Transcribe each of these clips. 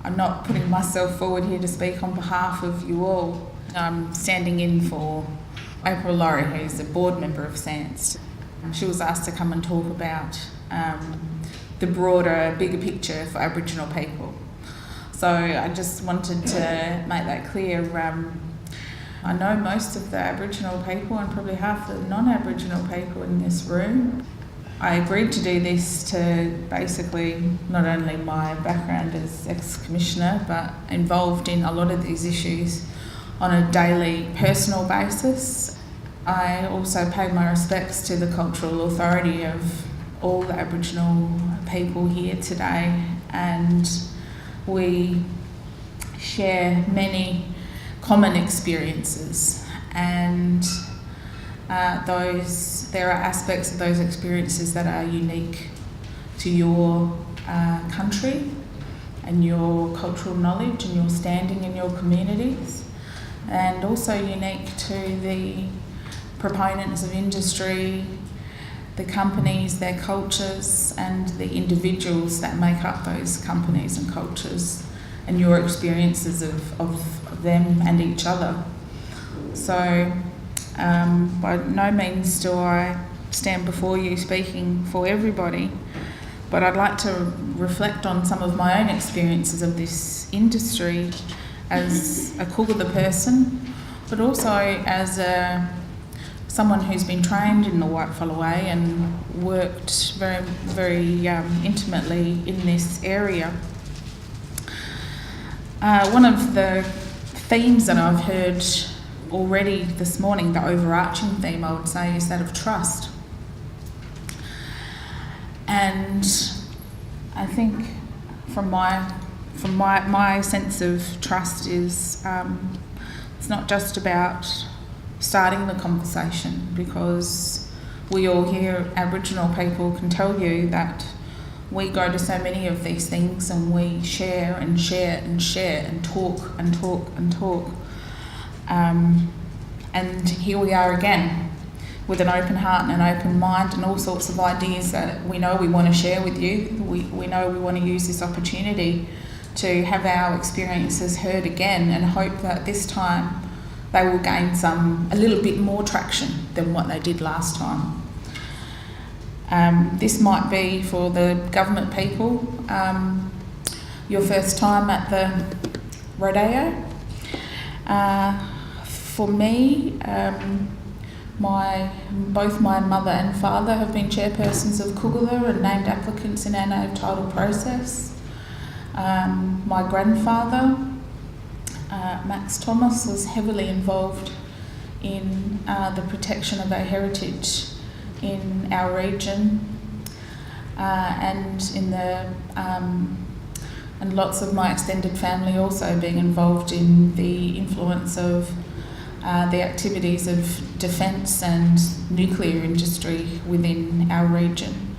I'm not putting myself forward here to speak on behalf of you all. I'm standing in for April Laurie, who's a board member of SANST. She was asked to come and talk about the broader, bigger picture for Aboriginal people. So I just wanted to make that clear. I know most of the Aboriginal people and probably half the non-Aboriginal people in this room. I agreed to do this to basically not only my background as ex-commissioner, but involved in a lot of these issues on a daily personal basis. I also paid my respects to the cultural authority of all the Aboriginal people here today, and we share many common experiences, and there are aspects of those experiences that are unique to your country and your cultural knowledge and your standing in your communities, and also unique to the proponents of industry, the companies, their cultures, and the individuals that make up those companies and cultures, and your experiences of them and each other. So by no means do I stand before you speaking for everybody, but I'd like to reflect on some of my own experiences of this industry as a Kugala person, but also as someone who's been trained in the whitefella way and worked very, very intimately in this area. One of the themes that I've heard already this morning, the overarching theme, I would say, is that of trust. And I think from my sense of trust is it's not just about starting the conversation, because we all here, Aboriginal people, can tell you that we go to so many of these things and we share and share and share and talk and talk and talk. And here we are again with an open heart and an open mind and all sorts of ideas that we know we want to share with you. We know we want to use this opportunity to have our experiences heard again, and hope that this time they will gain a little bit more traction than what they did last time. This might be for the government people, your first time at the rodeo. For me, both my mother and father have been chairpersons of Kugala and named applicants in our native title process. My grandfather, Max Thomas, was heavily involved in the protection of our heritage in our region, and and lots of my extended family also being involved in the influence of the activities of defence and nuclear industry within our region.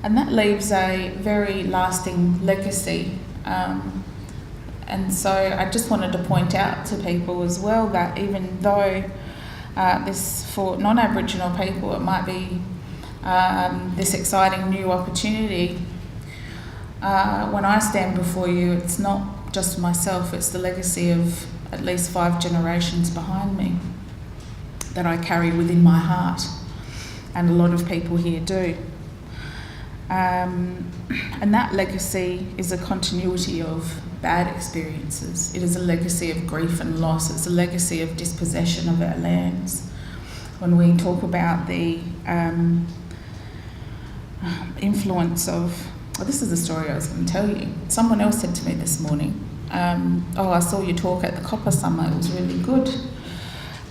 And that leaves a very lasting legacy. And so I just wanted to point out to people as well that even though this, for non-Aboriginal people, it might be this exciting new opportunity, when I stand before you, it's not just myself, it's the legacy of at least 5 generations behind me that I carry within my heart, and a lot of people here do. And that legacy is a continuity of bad experiences. It is a legacy of grief and loss. It's a legacy of dispossession of our lands. When we talk about the influence of, this is a story I was going to tell you. Someone else said to me this morning, I saw you talk at the Copper Summer, it was really good.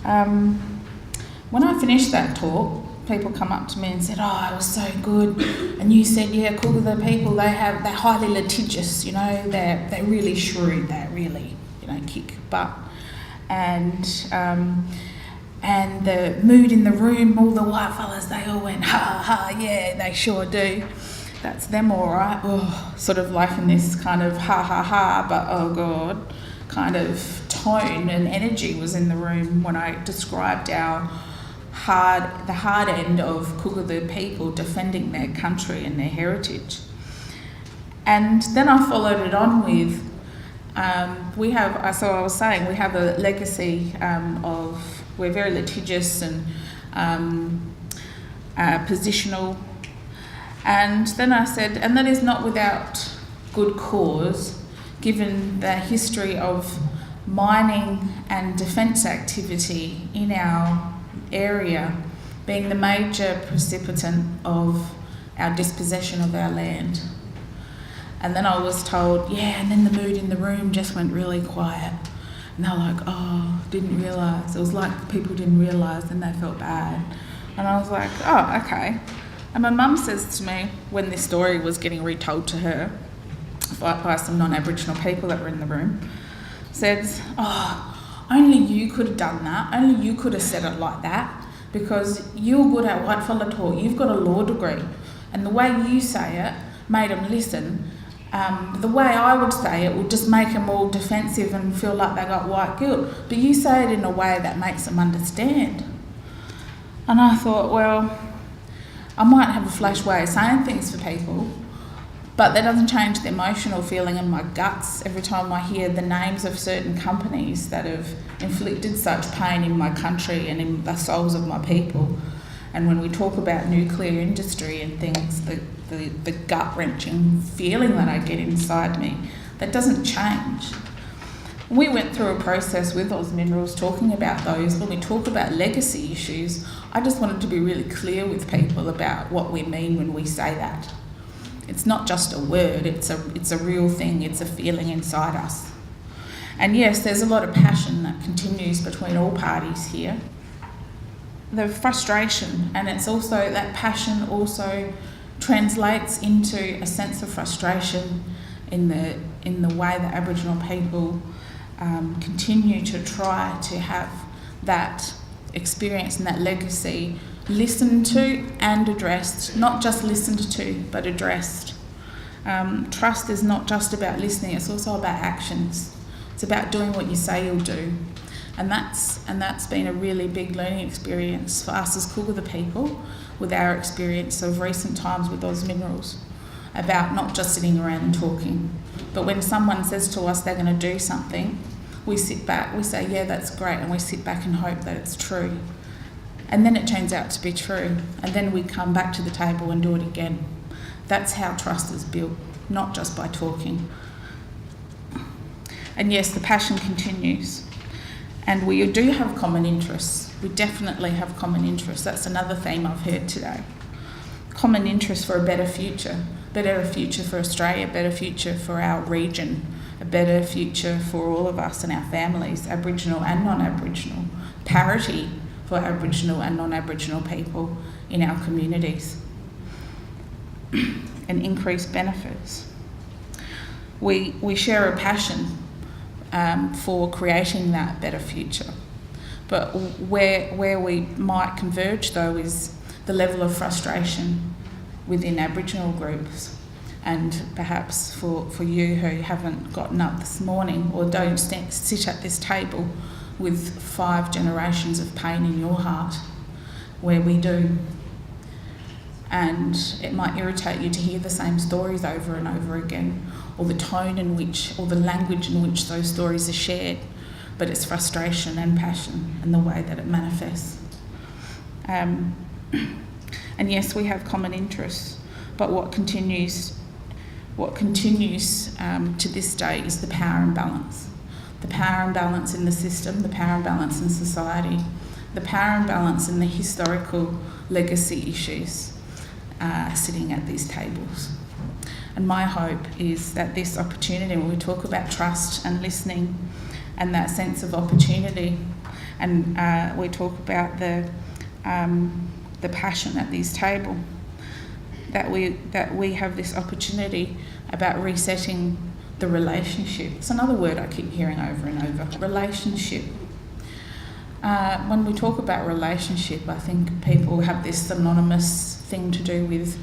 When I finished that talk, people come up to me and said, it was so good. And you said, Kugala people, they're highly litigious, they're really shrewd, they really, kick butt. And the mood in the room, all the white fellas, they all went, ha, ha, yeah, they sure do. That's them all right. Oh, sort of like in this kind of ha, ha, ha, but oh God, kind of tone and energy was in the room when I described the hard end of Kugala people defending their country and their heritage. And then I followed it on with, we have, so I was saying, we have a legacy of, we're very litigious and positional. And then I said, and that is not without good cause, given the history of mining and defence activity in our area being the major precipitant of our dispossession of our land. And then I was told, yeah, and then the mood in the room just went really quiet. And they were like, oh, didn't realise. It was like people didn't realise and they felt bad. And I was like, oh, okay. And my mum says to me, when this story was getting retold to her by some non-Aboriginal people that were in the room, says, oh, only you could have done that. Only you could have said it like that because you're good at white fella talk. You've got a law degree. And the way you say it made them listen. The way I would say it would just make them all defensive and feel like they got white guilt. But you say it in a way that makes them understand. And I thought, well, I might have a flash way of saying things for people, but that doesn't change the emotional feeling in my guts every time I hear the names of certain companies that have inflicted such pain in my country and in the souls of my people. And when we talk about nuclear industry and things, the gut-wrenching feeling that I get inside me, that doesn't change. We went through a process with Oz Minerals talking about those. When we talk about legacy issues, I just wanted to be really clear with people about what we mean when we say that. It's not just a word, it's a real thing, it's a feeling inside us. And yes, there's a lot of passion that continues between all parties here. The frustration, and it's also that passion also translates into a sense of frustration in the way that Aboriginal people continue to try to have that experience and that legacy listened to and addressed, not just listened to but addressed. Trust is not just about listening, it's also about actions. It's about doing what you say you'll do. And that's been a really big learning experience for us as Kulgara people with our experience of recent times with Oz Minerals, about not just sitting around and talking, but when someone says to us they're going to do something, we sit back, we say, yeah, that's great, and we sit back and hope that it's true. And then it turns out to be true, and then we come back to the table and do it again. That's how trust is built, not just by talking. And yes, the passion continues. And we do have common interests. We definitely have common interests. That's another theme I've heard today. Common interests for a better future for Australia, a better future for our region, a better future for all of us and our families, Aboriginal and non-Aboriginal, parity for Aboriginal and non-Aboriginal people in our communities, and increased benefits. We share a passion for creating that better future. But where we might converge though is the level of frustration within Aboriginal groups, and perhaps for you who haven't gotten up this morning or don't sit at this table with 5 generations of pain in your heart, where we do. And it might irritate you to hear the same stories over and over again, or the tone in which, or the language in which those stories are shared, but it's frustration and passion and the way that it manifests. And yes, we have common interests, but what continues to this day is the power imbalance. The power imbalance in the system, the power imbalance in society, the power imbalance in the historical legacy issues sitting at these tables. And my hope is that this opportunity, when we talk about trust and listening and that sense of opportunity, and we talk about the passion at this table, that we have this opportunity about resetting the relationship. It's another word I keep hearing over and over, relationship. When we talk about relationship, I think people have this synonymous thing to do with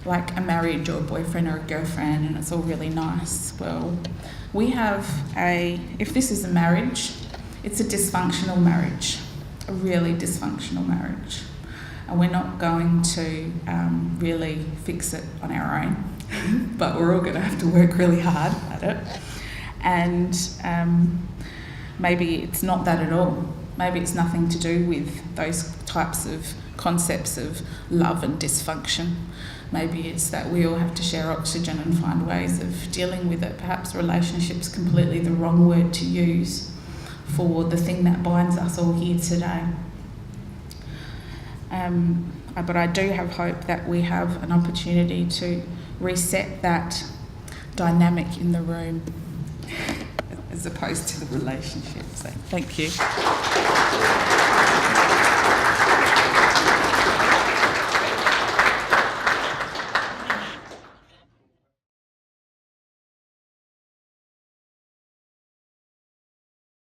like a marriage or a boyfriend or a girlfriend, and it's all really nice. Well, we have if this is a marriage, it's a dysfunctional marriage, a really dysfunctional marriage. And we're not going to really fix it on our own, but we're all going to have to work really hard at it. And maybe it's not that at all. Maybe it's nothing to do with those types of concepts of love and dysfunction. Maybe it's that we all have to share oxygen and find ways of dealing with it. Perhaps relationship's completely the wrong word to use for the thing that binds us all here today. But I do have hope that we have an opportunity to reset that dynamic in the room as opposed to the relationship. So thank you.